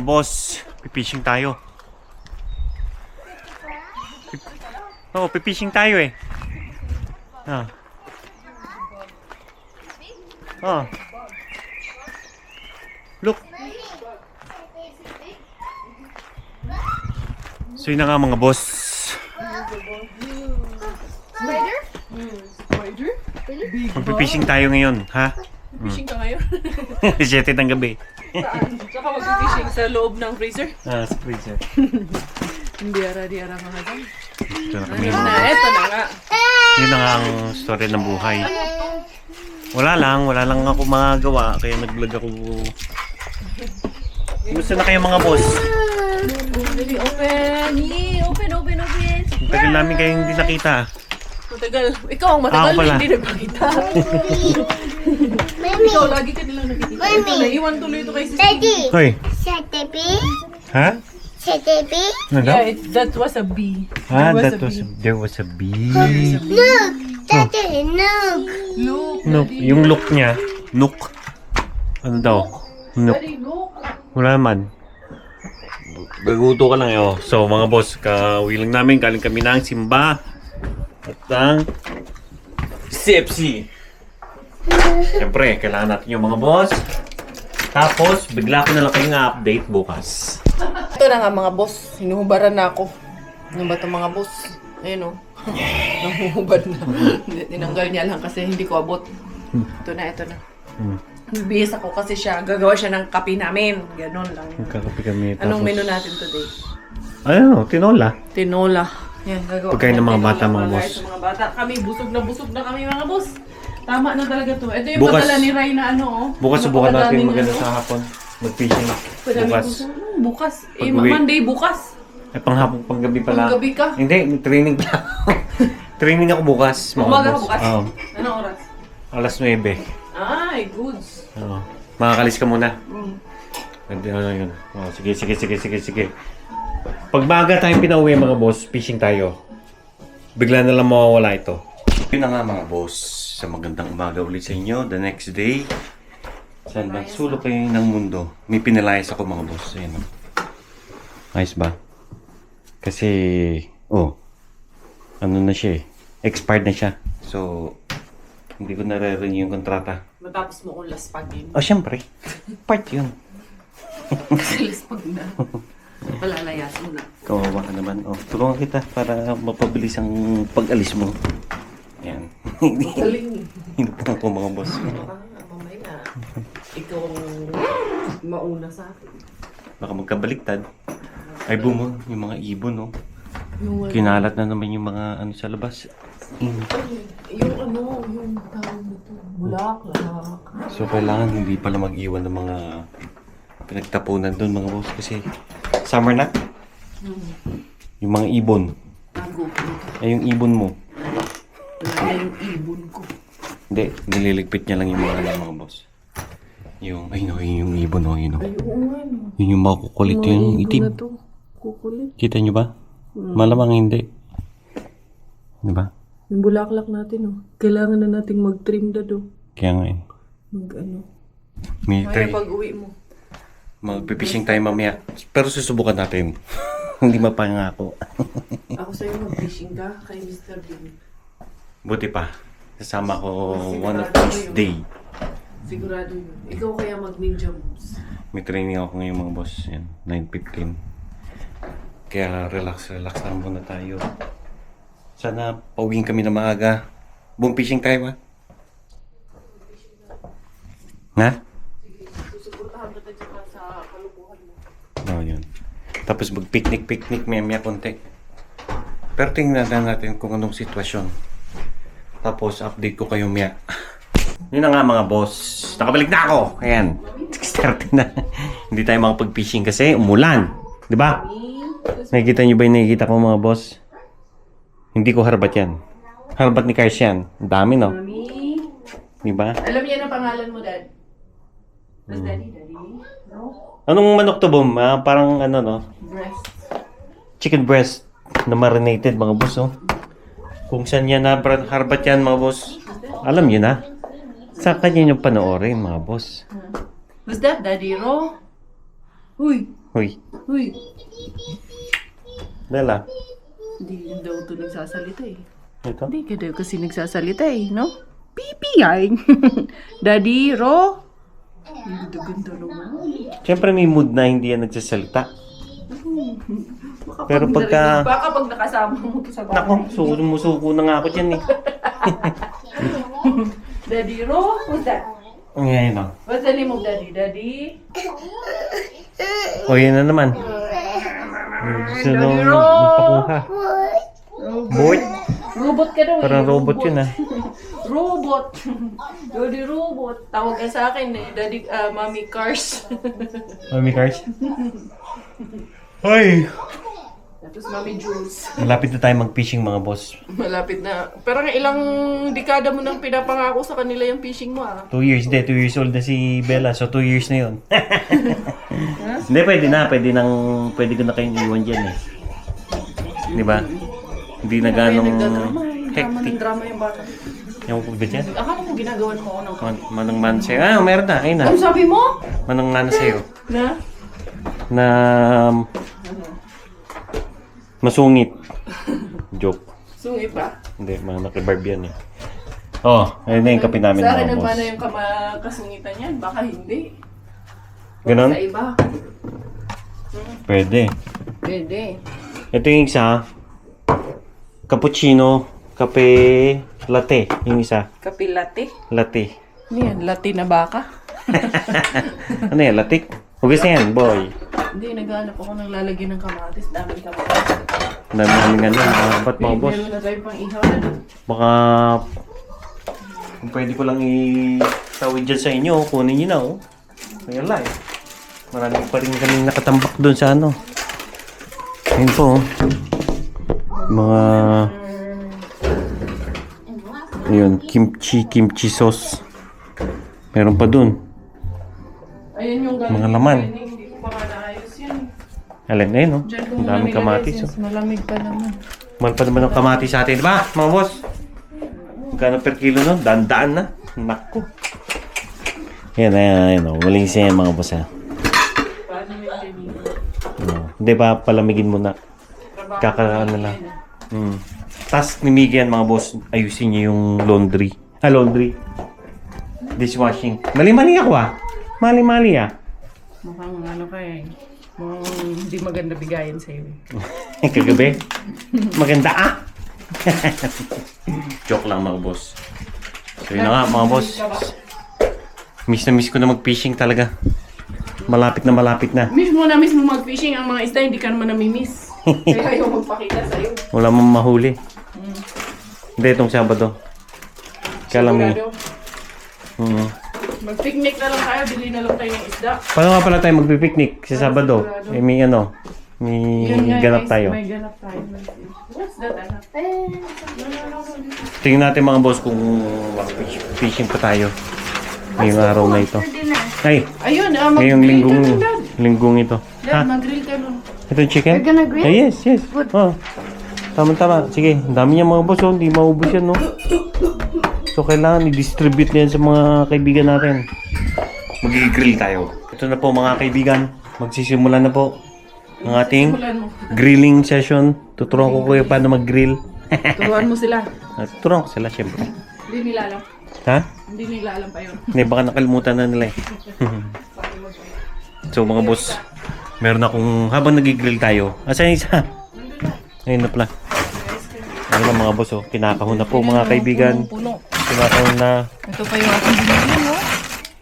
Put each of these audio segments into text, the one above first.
boss, pipishing tayo. Oo, pipishing tayo eh. Ah. Oh. Look. So yun na nga mga boss. Spider? Spider? Magpipishing tayo ngayon, ha? Fishing ka ngayon? 7 ng gabi. Saan? Tsaka mag-fishing sa loob ng freezer? Ah, sa freezer. Hindi ara mga dyan. Ito na kami. Eto na nga. Yun na nga ang story ng buhay. Wala lang ako magagawa. Kaya nag-vlog ako. Gusto na kayo mga boss? Dali, open! Yee! Open! Ang tagal namin kayo hindi nakita. Matagal. Ikaw ang matagal Ako pala. na hindi nagpakita. Ikaw, lagi ka nilang nakikita. Ito, naiwan tuloy ito kay sis. Daddy, Hoy, Satepi, ha? Satepi. Ano daw? Yeah, that was a bee. Ah, There there was a bee. was a bee. Look, Daddy, look. Look, Nook, Daddy. yung look niya. Nook. Ano daw? Nook. Daddy, look. Wala man. Baguto ka lang eh. Oh. So mga boss, kauwi lang namin. Galing kami ng Simba. At ang CFC. Siyempre, kailangan natin yung mga boss. Tapos, bigla ko na lang kayong update bukas. Ito na nga mga boss. Hinuhubaran na ako. Ano ba ito mga boss? Ayun o. Nanguhubad na. Tinanggal niya lang kasi hindi ko abot. Ito na. Bibihis ako kasi siya. Gagawa siya ng kape namin. Ganon lang. Magkakapi kami. Anong menu natin today? Ano, tinola. Tinola. Yan, gagawa. Pagkain ng mga Tinola bata, mga para boss. Sa mga bata. Kami, busog na kami mga boss. Tama na talaga to. Ito yung Bukas- padala ni Ray na ano oh. Bukas subukan natin Napakadaming maganda ano. sa hapon. Mag-fishing. Padaming Bukas. busog. Bukas. Eh, Pag-uwi. Monday bukas. Ay, panghapon, panggabi pala. Panggabi ka? Hindi, may training pa. Training ako bukas. Mga Umaga ka boss. bukas? Oo. Anong oras? Alas 9. Ay, goods. Oo. Makakalis ka muna. Mm. Ano yun? Oh, sige. Pag maaga tayong pinauwi mga boss, fishing tayo. Bigla na lang mawawala ito. Yun na nga mga boss, sa magandang umaga ulit sa inyo. The next day, saan ba? Sulok kayo ng mundo. May pinalayas ako mga boss. Ayan. Ayos ba? Kasi, ano na siya eh. Expired na siya. So, hindi ko nare-renew yung kontrata. Matapos mo kung laspagin. Oh, syempre. Part yun. Laspag na. Palalayas mo na. Kawawa ka naman. Oh, tulungan kita para mapabilis ang pag-alis mo. Yan. Galing. Hindi pa ako mga boss. Mamaya. Ikaw ang mauna sa akin. Baka magkabaliktad. Ay, bumo. Yung mga ibon, no? Yung Kinalat na naman yung mga ano sa labas. yung tawag nito. Bulaklak. So, kailangan hindi pala mag-iwan ng mga pinagtapunan doon, mga boss. Kasi summer na. Yung mga ibon. Tago. Ay, yung ibon mo. Wala na yung ibon ko. Hindi, nililigpit niya lang yung mga boss. Yung, ay no, yung ibon, no, yun, no. Ay, oo nga no. Yun yung makukulit yung itim. Na to. Kukulit. Kita nyo ba? Malamang hindi. Di ba? Yung bulaklak natin oh. Kailangan na nating mag-trim na do. Kaya nga eh. Mag-ano. May Kaya pag uwi mo. magpipishing tayo mamaya. Pero susubukan natin. Hindi mapangako. Ako sa'yo mag-fishing ka kay Mr. Bean. Buti pa. Kasama ko Sigurado one of ko these yun. day. Sigurado yun. Ikaw kaya mag-ninja moves. May training ako ngayon mga boss. Yan, 9:15. Kaya relax lang muna tayo. Sana pauwiin kami na maaga. Buong fishing tayo, ha? Ha? Susuportahan kita dyan sa kalukuhan mo. Oo, yun. Tapos mag-picnic, maya konti. Pero tingnan natin kung anong sitwasyon. Tapos update ko kayo maya. Yun na nga mga boss. Nakabalik na ako. Ayan. 6:30 na. Hindi tayo makapag-fishing kasi umulan. Di ba? Nakikita nyo ba yung nakikita ko mga boss? Hindi ko harbat yan. Harbat ni Kars yan. Ang dami, no? Mami. Di ba? Alam niya ang pangalan mo, Dad? Mas Daddy? No? Anong manok to, Boom? Parang ano, no? Breast. Chicken breast na marinated, mga boss, oh. Kung saan yan na harbat yan, mga boss. Alam nyo na. Sa kanya nyo panoorin, mga boss. Was that Daddy Ro? Uy! Huy. Uy, Bella. hindi daw ito nagsasalita eh. Ito? Hindi ka daw kasi nagsasalita eh, no? Pipi ay. Daddy, Ro. Ang ganda naman. Siyempre may mood na hindi yan nagsasalita. Baka Pero pagka- Baka pag nakasama mo to sa bahay. Nako, sumusuko na nga ako dyan eh. Daddy, Ro. What's that? Ngayon o. What's the name of Daddy? Daddy? O yan na naman. Gusto nung magpakuha. Boy? Robot ka daw Parang eh. robot yun ah. Robot. Daddy Robot. Tawag ka sa akin eh. Daddy, Mommy Cars. Mami Cars? Ay! Tapos Mommy Jules. Malapit na tayo mag-fishing mga boss. Malapit na. Pero nga ilang dekada mo nang pinapangako sa kanila yung fishing mo ah. 2 years, hindi. 2 years old na si Bella. So 2 years na yun. Hindi, pwede na. Pwede ko na kayong iwan dyan eh. Di ba? Hindi na ganong Nagdadrama. Drama hectic. ng drama yung bata. Yung ba dyan? Akala mo ginagawan mo ako ng Manang-man sa'yo. Ah, meron na. Ayun na. Ano sabi mo? Manang-man sa'yo. Na? Na masungit. Joke. Sungit ba? Hindi, mga nakibarb yan eh. Oh, ayun na yung kape namin Sa akin mga naman boss. na yung kasungitan yan. Baka hindi. Ganon? Sa iba. Pwede. Pwede. Ito yung isa. Cappuccino, kape, latte. Yung isa. Kapilate. Latte. Ano yan? Latte na baka? Ano yan? Latik? Hugas na yan, boy. Hindi, naghanap ako ng lalagyan ng kamatis. Daming kamatis. Dami nga na. Ba't mga boss? Meron na tayo pang ihaw na. Baka kung pwede ko lang itawid dyan sa inyo, kunin nyo na oh. Kaya live. Marami pa rin kaming nakatambak doon sa ano. Ayun po oh. Mga ayun, kimchi sauce. Meron pa doon. Ayun yung Mga laman. Hindi ko pa nga naayos yan. Alin na yun oh. Diyan ko Ang muna daming nilagay kamatis oh. since malamig pa naman. Mahal pa naman ang kamatis sa atin, di ba mga boss? Magkano per kilo no? Daan-daan na. Naku. Ayan oh. Waling siya mga boss ha. Paano yung ganito? Hindi ba palamigin mo na? Kakaano na. Tapos nimigyan mga boss, ayusin niyo yung laundry. Laundry. Dishwashing. Mali-mali ako ah. Mali-mali ah. Mukhang ano ka eh. Mukhang hindi maganda bigayan sa'yo. Kagabi. Maganda ah. Joke lang mga boss. So yun na nga mga boss. Miss na miss ko na mag-fishing talaga. Malapit na. Miss mo mag-fishing ang mga isda, hindi ka naman namimiss. Kaya ayaw magpakita sa'yo. Wala mong mahuli. Hindi, itong Sabado. Kaya lang may... Sigurado. Mag-picnic na lang tayo, bili na lang tayo ng isda. Paano nga pala tayo magpipiknik sa Sabado? Eh, may ano, may Yun nga, ganap guys, tayo. May ganap tayo. What's that, anak? Tingnan natin mga boss kung fishing pa tayo. Ngayong araw na ito. Ay, Ayun, ngayong mag-grill ka nun, Dad. linggong ito. Dad, Ha? mag-grill ka nun. Ito yung chicken? You're gonna grill? Yes. Oh. Tama. Sige, ang dami niya mga boss. Oh. Hindi maubos yan, no? So, kailangan i-distribute niyan sa mga kaibigan natin. Mag-grill tayo. Ito na po mga kaibigan. Magsisimula na po ang ating Simulan mo. grilling session. Tuturuan ko kayo paano mag-grill. Turuan mo sila. Tuturuan ko sila, syempre. Hindi nila alam. Ha? Hindi nila alam pa yun. Hindi, baka nakalimutan na nila eh. So mga boss, meron akong, habang nag-grill tayo, asan yung isa? Ayun na pala. Ayun na mga boss, oh. Kinakahon na po mga kaibigan. Puno. Kinakahon na. Ito pa yung ating binigyan, no?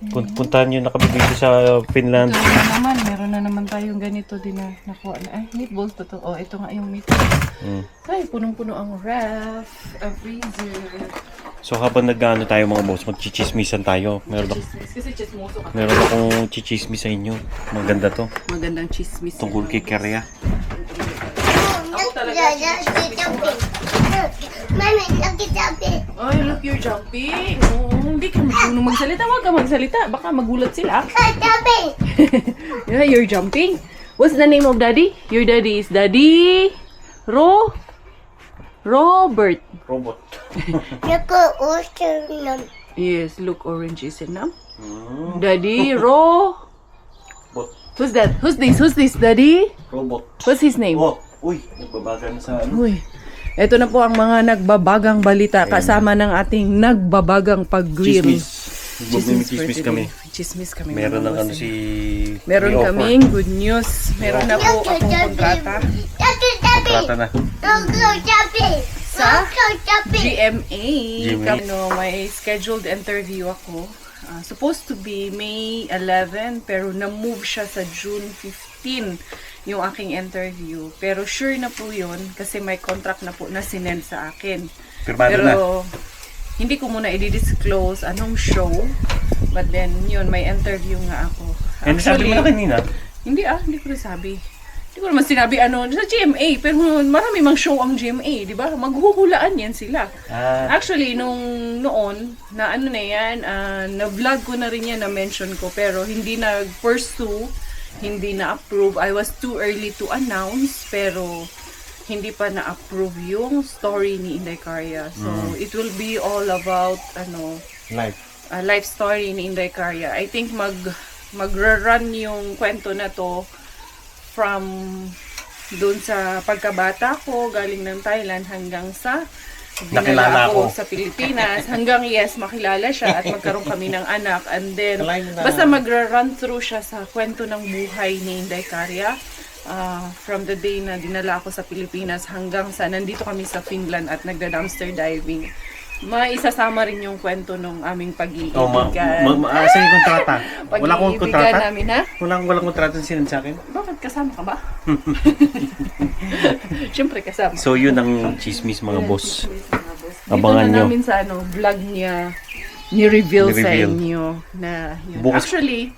Puntahan nyo na kami dito sa Finland. Ito na naman, meron na naman tayong ganito din na nakuha na. Ay, meatballs pa to. Oh, ito nga yung meatballs. Ay, punong-puno ang ref, a freezer. So habang nag-ano tayo mga boss, magchichismisan tayo. Chismis. Kasi chismoso ka. Meron akong chichismis sa inyo. Maganda to. Magandang chismis. Tungkol kay Keria. Ako talaga. Mami, look at that. Ay, look, you're jumping. Oh, hindi ka marunong magsalita. Huwag ka magsalita. Baka magulat sila. Yeah, you're jumping. What's the name of daddy? Your daddy is Daddy Robert. Robot. Look at ocean. Yes, look, orange is enough. Mm. Daddy Bot. Who's that? Who's this? Who's this, Daddy? Robot. What's his name? Oh, uy, nagbabaga na sa ano. Uy. Ito na po ang mga nagbabagang balita kasama ng ating nagbabagang pag-grill. Chismis kami. Chismis kami. Meron mga ng ano boss. si... Meron may offer. kaming good news. Meron na po akong kontrata Daddy, Daddy. Kontrata na. Go, Daddy. Sa Go, Daddy. GMA. GMA. May scheduled interview ako. Supposed to be May 11, pero na-move siya sa June 15 yung aking interview. Pero sure na po yun kasi may contract na po na sinend sa akin. Pirmado Pero na. hindi ko muna i-disclose anong show. But then, yun, may interview nga ako. And sabi mo na kanina. Hindi ko nasabi. Hindi ko naman sinabi sa GMA, pero marami mang show ang GMA, di ba? Maghuhulaan yan sila. Actually, noon, na ano na yan, na-vlog ko na rin yan, na-mention ko, pero hindi nag-pursue, hindi na-approve. I was too early to announce, pero hindi pa na-approve yung story ni Inday Carya. So, it will be all about, life story ni Inday Carya. I think magra-run yung kwento na to from doon sa pagkabata ko, galing ng Thailand hanggang sa Nakilala dinala ako ko. sa Pilipinas, hanggang makilala siya at magkaroon kami ng anak. And then, Kalahin mo na. basta magra-run through siya sa kwento ng buhay ni Inday Carya. From the day na dinala ako sa Pilipinas hanggang sa nandito kami sa Finland at nagda-dumpster diving. Maisasama rin yung kwento ng aming pag-iibigan. Asa yung kontrata? Wala akong Pag-iibigan kontrata? namin, ha? Walang kontrata sinend sa akin? Bakit kasama ka ba? Siyempre kasama. So yun ang chismis mga boss. Dito Abangan na nyo. namin sa vlog niya, ni-reveal sa Ni-reveal. inyo na yun. Bukas- Actually,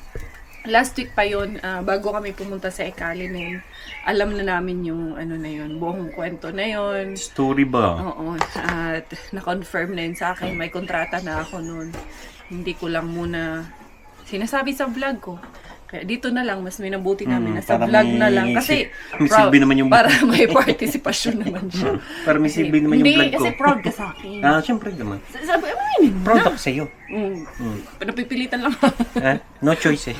last week pa yun, bago kami pumunta sa Ekalinin, alam na namin yung na yun, buong kwento na yun. Story ba? Oo, at na-confirm na yun sa akin, may kontrata na ako noon. Hindi ko lang muna sinasabi sa vlog ko. Kaya dito na lang, mas minabuti namin na sa para vlog may na lang. Kasi, may silbi naman yung- para may participation naman siya. Para may silbi naman yung vlog ko. Hindi, kasi proud ka sa akin. Siyempre naman. Sabi, aminin mo Proud na. ako sa'yo. Napipilitan lang. No choice eh.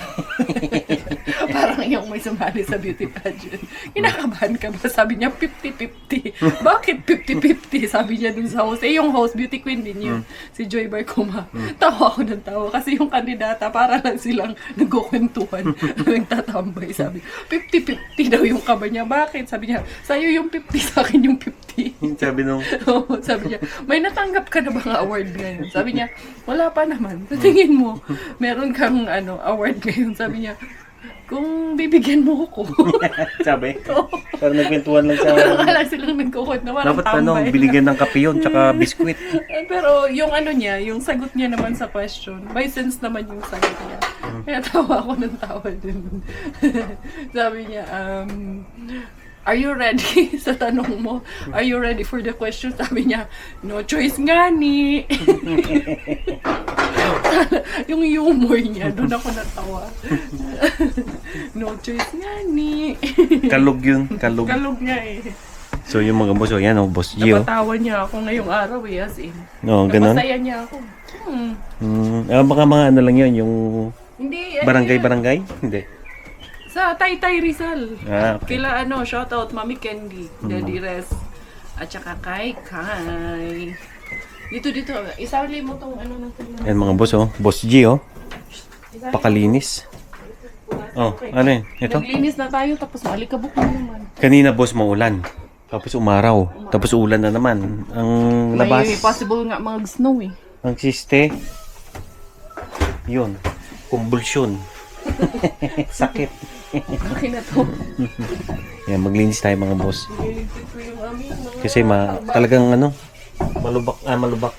Parang yung may sumali sa beauty pageant. Kinakabahan ka ba? Sabi niya 50-50. Bakit 50-50? Sabi niya dun sa host. Yung host, beauty queen din yun. Si Joy Barcuma. Tawa ako ng tawa. Kasi yung kandidata, para lang silang nagkukwentuhan. Nagtatambay. Sabi, 50-50 daw yung kaba niya. Bakit? Sabi niya, sa'yo yung 50, sa akin yung 50. Sabi nung... Oo, sabi niya, may natanggap ka na bang award ngayon? Sabi niya, wala pa naman. Sa tingin mo, meron kang award ngayon. Sabi niya, kung bibigyan mo ko. Sabi? Para nagkwentuhan lang sa... Wala silang nagkukwet na walang Dapat tambay. binigyan ng kape yun, tsaka biskwit. Pero yung niya, yung sagot niya naman sa question, may sense naman yung sagot niya. Kaya tawa ako ng tawa din. Sabi niya, are you ready sa tanong mo? Are you ready for the question? Sabi niya, no choice nga ni. Yung humor niya, doon ako natawa. No choice nga ni. Kalog yun, kalog. Kalog niya eh. So yung mga boss, yan o, boss Gio. Napatawa niya ako ngayong araw eh, as in. No, ganun. Napasaya niya ako. Baka mga ano lang yun, yung Hindi, barangay-barangay? Hindi. sa Taytay Rizal. Okay. Kila shout out Mami Candy, Daddy Res, at saka kay Kai. Dito, isali mo tong ng Yan mga boss oh, boss Gio. Pakalinis. Oh, ano yun? Ito? Naglinis na tayo, tapos malikabok na naman. Kanina boss maulan. Tapos umaraw. Tapos ulan na naman. Ang labas. May possible nga mag-snow eh. Ang siste. Yun. Kumbulsyon. Sakit. Okay na to. Yan, maglinis tayo mga boss. Nilipit ko yung amin. Kasi talagang malubak.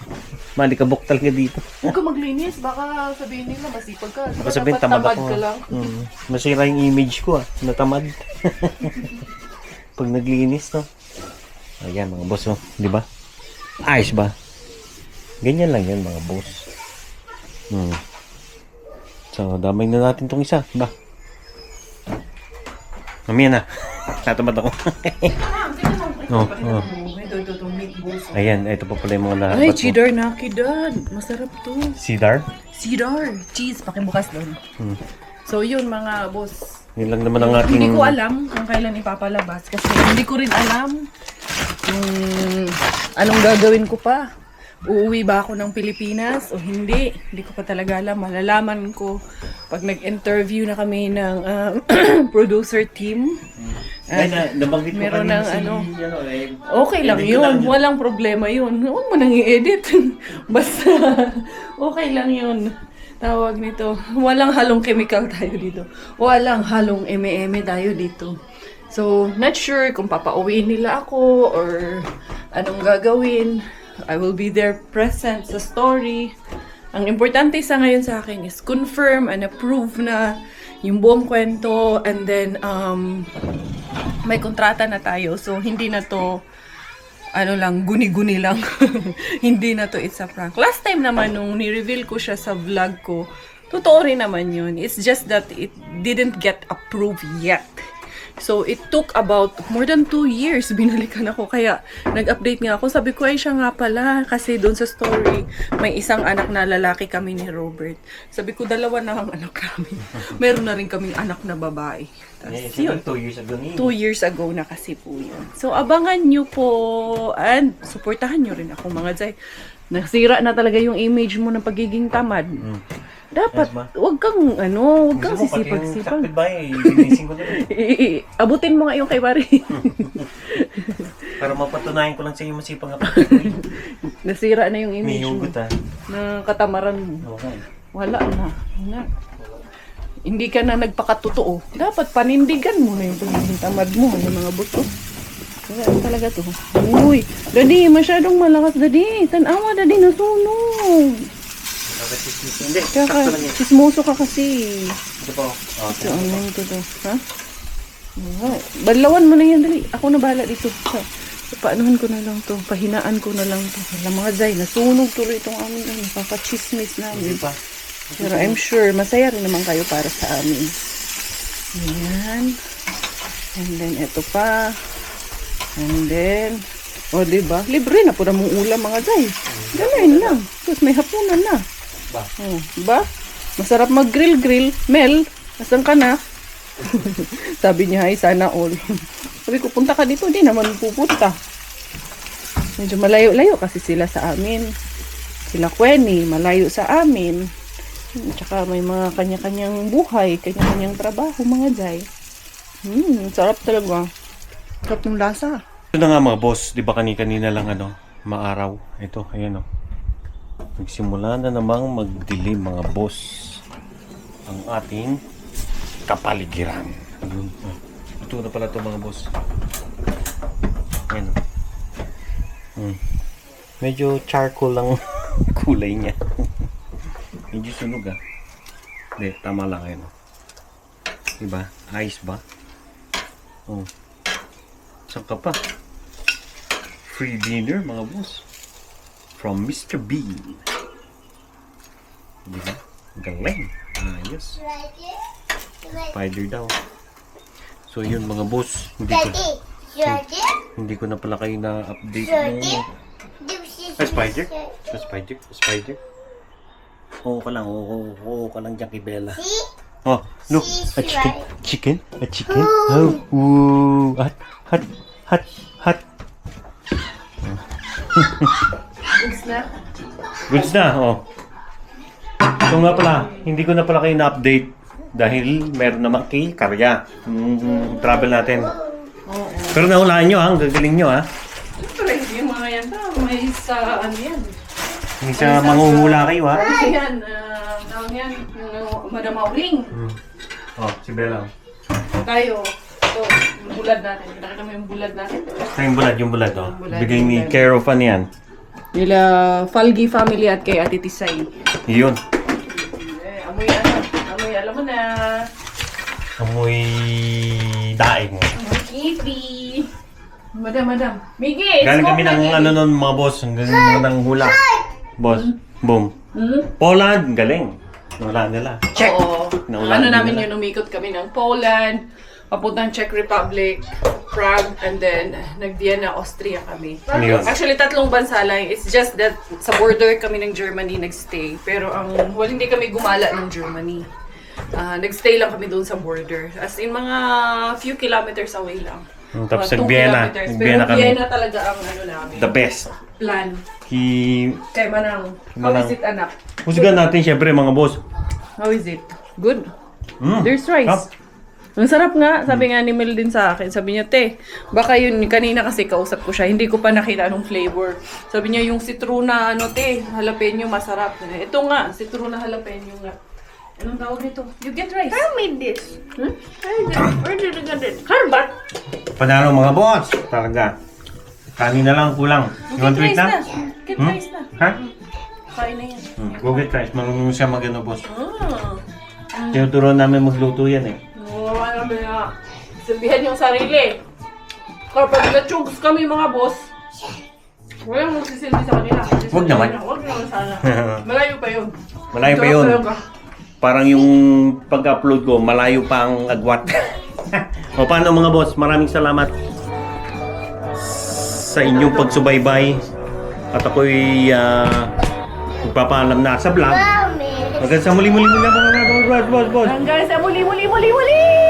Malikabok talaga dito. Huwag ka maglinis, baka sabihin nila masipag ka. Baka sabihin Dapat tamad ako. ka lang. Masira yung image ko natamad. Pag naglinis no. Ayan mga boss oh, di ba? Ayos ba? Ganyan lang yan mga boss. So, damay na natin tong isa, ba? Mamaya na. Tatamad ako. Ayan, ito pa pala yung mga lahat. Ay, cheddar naki, Dad. Masarap to. Cedar? Cheddar. Cheese. Pakibukas doon. So yun mga boss. Yun lang naman ang ating... Hindi ko alam kung kailan ipapalabas kasi hindi ko rin alam kung anong gagawin ko pa. Uuwi ba ako ng Pilipinas o hindi? Hindi ko pa talaga alam. Malalaman ko pag nag-interview na kami ng producer team. Ay, nabanggit ko Meron kanina ng si, ano. eh, Okay lang edit ko yun. lang yun. Walang problema yun. Huwag mo nang i-edit. Basta, okay lang yun. Tawag nito. Walang halong chemical tayo dito. Walang halong eme-eme tayo dito. So, not sure kung papauwiin nila ako or anong gagawin. I will be there present sa story. Ang importante sa ngayon sa akin is confirm and approve na yung buong kwento and then may kontrata na tayo. So, hindi na to guni-guni lang. Hindi na to it's a prank. Last time naman nung ni-reveal ko siya sa vlog ko, totoo rin naman yun. It's just that it didn't get approved yet. So, it took about more than 2 years. Binalikan ako. Kaya, nag-update nga ako. Sabi ko, ay siya nga pala. Kasi doon sa story, may isang anak na lalaki kami ni Robert. Sabi ko, 2 na ang anak namin. Meron na rin kaming anak na babae. Tapos, yun. 2 years ago 2 years ago na kasi po yun. So, abangan nyo po and supportahan nyo rin ako mga Zay. Nasira na talaga yung image mo ng pagiging tamad. Dapat, Yes, ma. wag kang sisipag-sipag. Kapitbahay, ginising ko na rin. Abutin mo nga yung kay Mari. Para mapatunayan ko lang sa iyo masipang ako. Nasira na yung May image mo hugot ah. na katamaran mo. Okay. Wala na. Hindi ka na nagpakatotoo. Dapat panindigan mo na yung pagiging tamad mo, yung mga buto. Kaya talaga to. Uy, Daddy, masyadong malakas, Daddy. Tanawa, Daddy, nasunog. Hindi, Kaka, sakto lang yun. chismoso ka kasi. Ito po. Ito, ano ito to? Ha? Balawan mo na yan, dali. Ako na bahala dito. Paanuhan ko na lang to. Pahinaan ko na lang to. Wala mga Zay, nasunog tuloy itong amin. Nakaka-chismis namin. Hindi pa. Pero I'm sure, masaya rin naman kayo para sa amin. Ayan. And then, ito pa. And then, o diba? Libre na po na mong ulam mga Zay. Gano'n lang. Tapos may hapunan na. Ba? Diba? Masarap mag-grill-grill. Mel, nasan ka na? Sabi niya, ay sana all. Sabi ko, punta ka dito. Di naman pupunta. Medyo malayo-layo kasi sila sa amin. Sila Quenny, malayo sa amin. Tsaka may mga kanya-kanyang buhay, kanya-kanyang trabaho, mga Zay. Sarap talaga. Sarap ng lasa. Ito na nga mga boss, di ba kanina lang maaraw. Ito, ayan o. Nagsimula na namang magdilim mga boss ang ating kapaligiran. Ayun. Ito na pala ito mga boss. Ayan o. Medyo charcoal lang kulay niya. Medyo sunog ah. Hindi, tama lang ayan o. Diba? Ayos ba? Oh. Saan ka pa? Free dinner mga boss. From Mr. Bean. Diba? Galing. Ayos. Spider daw. So yun mga boss. Hindi ko na pala kayo na-update yung... Spider? Spider? Oo ka lang. Oo ka lang dyan kay Bella. Oh, look. A chicken. A chicken. Oh, woo. Hot. Goods na, oh. So nga pala, hindi ko na pala kayo na-update dahil meron naman kay Karya. Travel natin. Pero nahulaan nyo ha, ang gagaling nyo ha. Siyempre, yung mga yan may sa ano yan. Hindi sa manguhula kayo ha. Ayan, tawag yan, Madam Auling. Oh, si Bella. Tayo, ito, yung bulad natin. Nakita mo yung bulad natin? Ito yung bulad oh. Yung bulad, Bigay yung ni bulad. Care of ano yan. Nila Falgi family at kay Ate Tisay. Yun. Amoy alam mo na. Amoy daing. Amoy kipi. Madam. Miggy, Galing kami ng nun mga boss. Ang galing ng hula. Boss. Boom. Poland. Galing. Wala nila. Check. Oo. Naulan Ano din namin nila. yun, umikot kami ng Poland, papuntang Czech Republic, Prague, and then nag-Vienna, Austria kami. Ano yun? Actually, 3 bansa lang. It's just that sa border kami ng Germany nagstay. Pero hindi kami gumala ng Germany. Nagstay lang kami doon sa border. As in, mga few kilometers away lang. Tapos Mga 2 nag-Vienna. kilometers. Nag-Vienna Pero kami. Vienna talaga ang ano namin. The best. Plan. Kay Manang. How Manang. is it, anak? Husgan natin syempre mga boss. How is it? Good. Mm. There's rice. Sarap. Ang sarap nga. Sabi nga ni Mel din sa akin. Sabi niya, te, baka yun, kanina kasi kausap ko siya. Hindi ko pa nakita anong flavor. Sabi niya, yung citruna, jalapeno, masarap. Ito nga, citruna jalapeno nga. Anong tawag nito? You get rice. I made this. Hmm? Where did you get it? Carbat. Panalo mga boss. Talaga. Kanin na lang kulang. You want to eat na? Get Hmm? rice na. Ha? Kain na yan. Go get rice. Marunong siya magano boss. Ah. Tinuturuan namin magluto yan eh. Oo, alam mo na. Silbihan yung sarili. Kapag na-chugs kami mga boss, walang magsisilbi sa kanila. Huwag naman. Huwag naman sana. Malayo pa yun. Malayo pa yun. Parang yung pag-upload ko, malayo pa ang agwat. O paano mga boss, maraming salamat sa inyong pagsubaybay. At ako'y magpapaalam na sa vlog. Mommy. Hanggang sa muli-muli mga boss. Hanggang sa muli.